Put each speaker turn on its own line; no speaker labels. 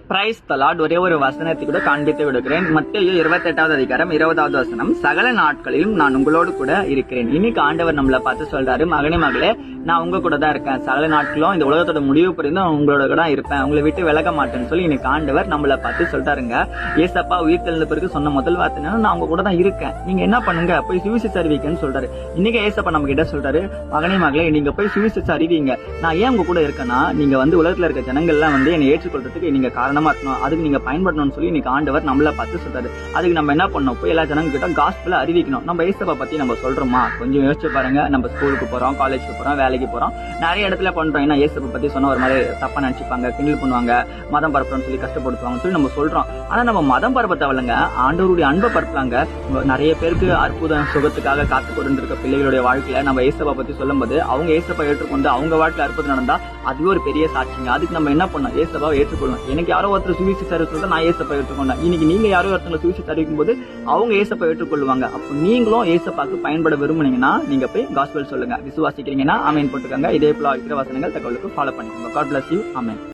Praise the Lord. ஒரே ஒரு வசனத்தை கூட காண்பித்து விடுகிறேன். மத்தேயு 28வது அதிகாரம் 20வது வசனம். சகல நாட்களிலும் நான் உங்களோடு கூட இருக்கிறேன். இன்னைக்கு ஆண்டவர் நம்மளை பார்த்து சொல்றாரு, மகனே மகளே, நான் உங்க கூட தான் இருக்கேன். சகல நாட்களும் இந்த உலகத்தோட முடிவு புரிந்தும் உங்களோட கூட தான் இருப்பேன், உங்களை விட்டு விலக மாட்டேன்னு சொல்லி இன்னைக்கு ஆண்டவர் நம்மளை பார்த்து சொல்றாருங்க. ஏசப்பா உயிர் தெழுந்த பிறகு சொன்ன முதல் வார்த்தை நான் உங்க கூட தான் இருக்கேன், நீங்க என்ன பண்ணுங்க, போய் சுவிசேஷம் அறிவிக்கன்னு சொல்றாரு. இன்னைக்கு ஏசப்பா நம்ம கிட்ட சொல்றாரு, மகனே மகளே, நீங்க போய் சுவிசேஷம் அறிவிங்க. நான் ஏன் உங்க கூட இருக்கேன்னா, நீங்க உலகத்துல இருக்க ஜனங்கள்லாம் என்னை ஏற்றுக்கொள்றதுக்கு நீங்க காரணமா இருக்கணும், அதுக்கு நீங்க பயன்படணும்னு சொல்லி இன்னைக்கு ஆண்டவர் நம்மள பார்த்து சொல்றாரு. அதுக்கு நம்ம என்ன பண்ணணும், போய் எல்லா ஜனங்க கிட்ட காஸ்பலை அறிவிக்கணும். நம்ம ஏசப்பா பத்தி நம்ம சொல்றோமா? கொஞ்சம் யோசிச்சு பாருங்க. நம்ம ஸ்கூலுக்கு போறோம், காலேஜுக்கு போறோம், வேலைக்கு போறோம், நிறைய இடத்துல பண்றோம். ஏன்னா ஏசப்பா பத்தி சொன்ன ஒரு மாதிரி தப்பா நினைச்சுப்பாங்க, கிண்டல் பண்ணுவாங்க, மதம் பரப்புறோம்னு சொல்லி கஷ்டப்படுத்துவாங்க சொல்லி நம்ம சொல்றோம். ஆனா நம்ம மதம் பரப்ப தேவையில்லைங்க, ஆண்டவருடைய அன்பை பரப்பலாங்க. நிறைய பேருக்கு அற்புதம் சுகத்துக்காக காத்து கொண்டிருக்க பிள்ளைகளுடைய வாழ்க்கையில நம்ம ஏசப்பா பத்தி சொல்லும் போது அவங்க ஏசப்பா ஏற்றுக்கொண்டு அவங்க வாழ்க்கையில அற்புதம் நடந்தா அதுவே ஒரு பெரிய சாட்சிங்க. அதுக்கு நம்ம என்ன பண்ணோம், ஏசப்பாவை ஏற்றுக்கொள்ளணும். எனக்கு யாரோ ஒருத்தர் சுவிசேஷம் அறிவிச்சா நான் ஏசப்பா ஏற்றுக்கொண்டேன். இன்னைக்கு நீங்க யாரோ ஒருத்தர் சுவிசேஷம் அறிவிக்கும் போது அவங்க ஏசப்பா ஏற்றுக்கொள்வாங்க. அப்போ நீங்களும் ஏசப்பாக்கு பயன்பட விரும்புனீங்கன்னா நீங்க போய் காஸ்பல் சொல்லுங்க. விசுவாசிக்கிறீங்கன்னா ஆமென் போட்டுக்கோங்க. இதே போல இருக்கிற வசனங்கள் தகவலுக்கு ஃபாலோ பண்ணிக்கோங்க. God bless you. ஆமென்.